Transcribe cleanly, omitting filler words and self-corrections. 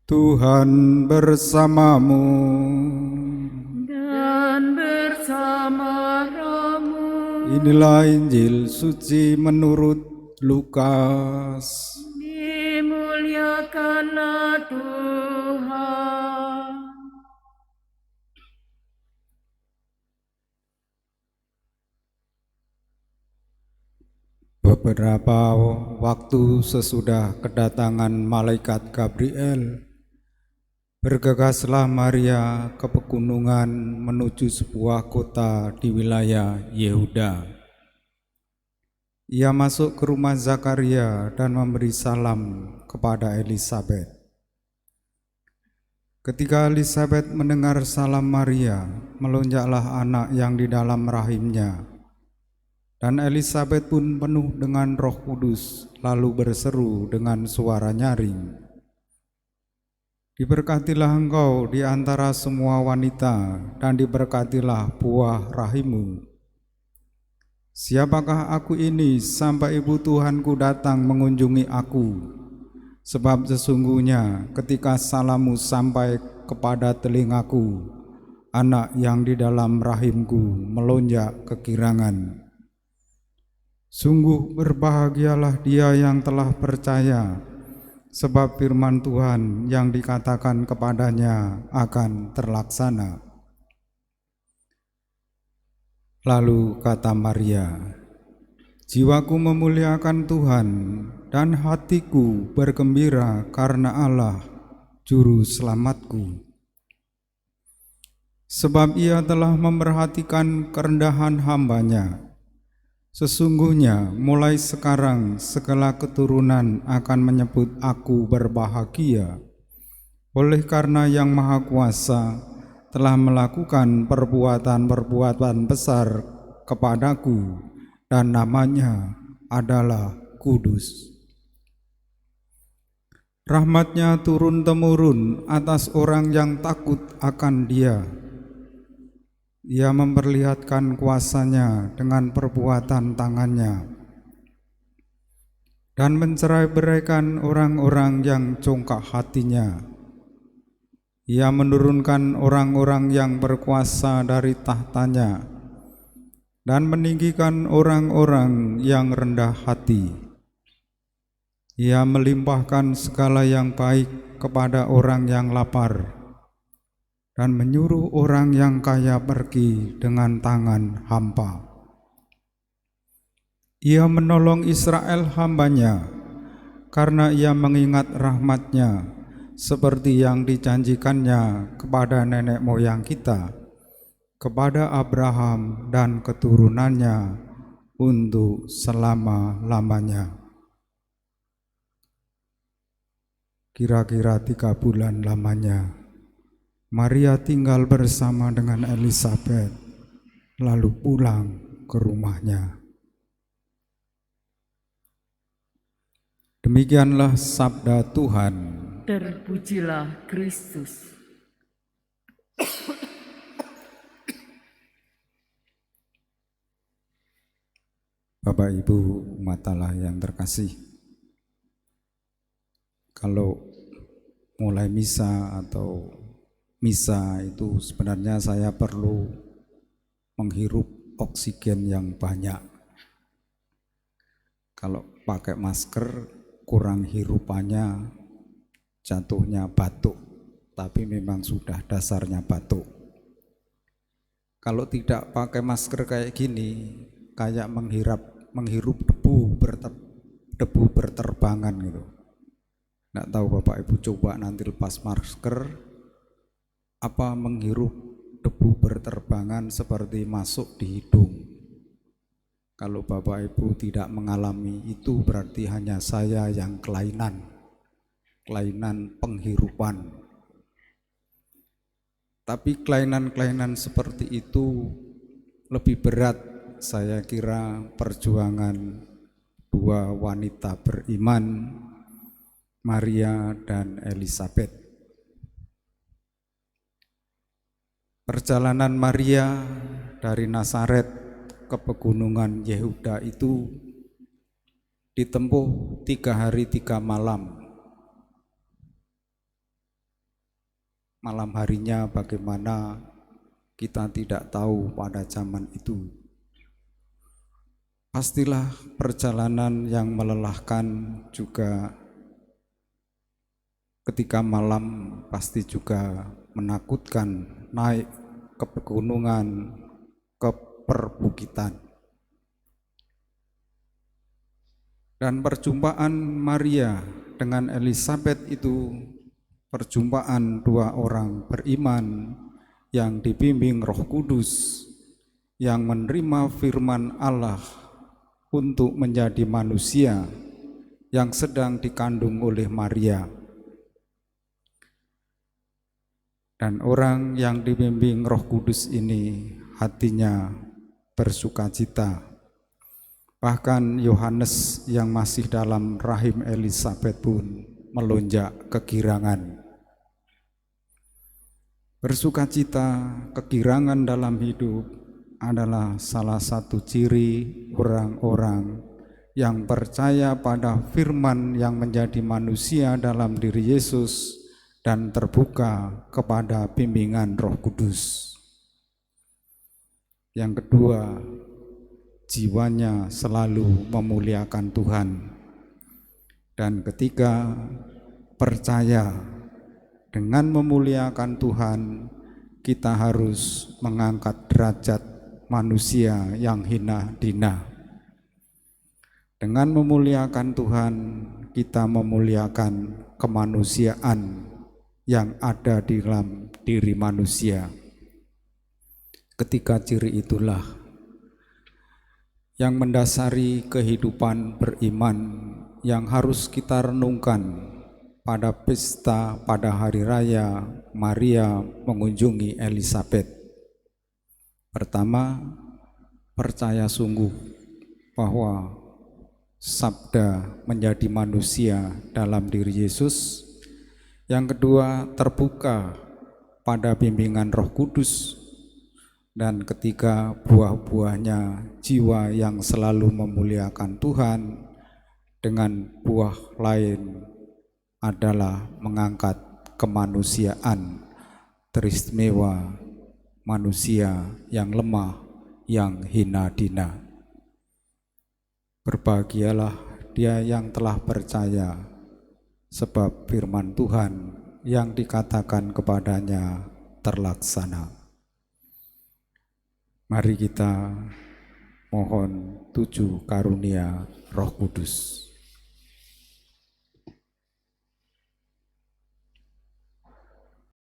Tuhan bersamamu. Dan bersama rohmu. Inilah Injil suci menurut Lukas. Dimuliakanlah Tuhan. Beberapa waktu sesudah kedatangan malaikat Gabriel, bergegaslah Maria ke pegunungan menuju sebuah kota di wilayah Yehuda. Ia masuk ke rumah Zakaria dan memberi salam kepada Elisabet. Ketika Elisabet mendengar salam Maria, melonjaklah anak yang di dalam rahimnya. Dan Elisabet pun penuh dengan Roh Kudus, lalu berseru dengan suara nyaring, "Diberkatilah engkau di antara semua wanita, dan diberkatilah buah rahimmu. Siapakah aku ini sampai ibu Tuhanku datang mengunjungi aku? Sebab sesungguhnya ketika salammu sampai kepada telingaku, anak yang di dalam rahimku melonjak kegirangan. Sungguh berbahagialah dia yang telah percaya, sebab firman Tuhan yang dikatakan kepadanya akan terlaksana." Lalu kata Maria, "Jiwaku memuliakan Tuhan, dan hatiku bergembira karena Allah, Juru Selamatku. Sebab ia telah memerhatikan kerendahan hamba-Nya. Sesungguhnya mulai sekarang segala keturunan akan menyebut aku berbahagia, oleh karena Yang Maha Kuasa telah melakukan perbuatan-perbuatan besar kepadaku, dan namanya adalah kudus. Rahmat-Nya turun-temurun atas orang yang takut akan Dia. Ia memperlihatkan kuasa-Nya dengan perbuatan tangan-Nya, dan mencerai-beraikan orang-orang yang congkak hatinya. Ia menurunkan orang-orang yang berkuasa dari tahtanya, dan meninggikan orang-orang yang rendah hati. Ia melimpahkan segala yang baik kepada orang yang lapar, dan menyuruh orang yang kaya pergi dengan tangan hampa. Ia menolong Israel hamba-Nya, karena Ia mengingat rahmat-Nya, seperti yang dijanjikan-Nya kepada nenek moyang kita, kepada Abraham dan keturunannya untuk selama-lamanya." Kira-kira 3 bulan lamanya, Maria tinggal bersama dengan Elisabet, lalu pulang ke rumahnya. Demikianlah sabda Tuhan. Terpujilah Kristus. Bapak Ibu umat Allah yang terkasih, kalau mulai misa atau misa itu sebenarnya saya perlu menghirup oksigen yang banyak. Kalau pakai masker kurang hirupannya, jatuhnya batuk, tapi memang sudah dasarnya batuk. Kalau tidak pakai masker kayak gini, kayak menghirup debu berterbangan gitu. Nggak tahu Bapak Ibu coba nanti lepas masker, apa menghirup debu berterbangan seperti masuk di hidung. Kalau Bapak Ibu tidak mengalami itu, berarti hanya saya yang kelainan penghirupan. Tapi kelainan-kelainan seperti itu lebih berat, saya kira, perjuangan 2 wanita beriman, Maria dan Elisabet. Perjalanan Maria dari Nazaret ke pegunungan Yehuda itu ditempuh 3 hari 3 malam. malam harinya bagaimana kita tidak tahu pada zaman itu. Pastilah perjalanan yang melelahkan juga ketika malam, pasti juga menakutkan, naik ke pegunungan, ke perbukitan. Dan perjumpaan Maria dengan Elizabeth itu perjumpaan dua orang beriman yang dibimbing Roh Kudus, yang menerima firman Allah untuk menjadi manusia yang sedang dikandung oleh Maria. Dan orang yang dibimbing Roh Kudus ini hatinya bersukacita. Bahkan Yohanes yang masih dalam rahim Elizabeth pun melonjak kegirangan. Bersukacita, kegirangan dalam hidup adalah salah satu ciri orang-orang yang percaya pada firman yang menjadi manusia dalam diri Yesus dan terbuka kepada bimbingan Roh Kudus. Yang kedua, jiwanya selalu memuliakan Tuhan. Dan ketiga, percaya dengan memuliakan Tuhan, kita harus mengangkat derajat manusia yang hina dina. Dengan memuliakan Tuhan, kita memuliakan kemanusiaan yang ada di dalam diri manusia. Ketiga ciri itulah yang mendasari kehidupan beriman yang harus kita renungkan pada pesta, pada hari raya Maria mengunjungi Elizabeth. Pertama, percaya sungguh bahwa sabda menjadi manusia dalam diri Yesus. Yang kedua, terbuka pada bimbingan Roh Kudus. Dan ketiga, buah-buahnya jiwa yang selalu memuliakan Tuhan. Dengan buah lain adalah mengangkat kemanusiaan teristimewa manusia yang lemah, yang hina dina. Berbahagialah dia yang telah percaya, sebab firman Tuhan yang dikatakan kepadanya terlaksana. Mari kita mohon 7 karunia Roh Kudus.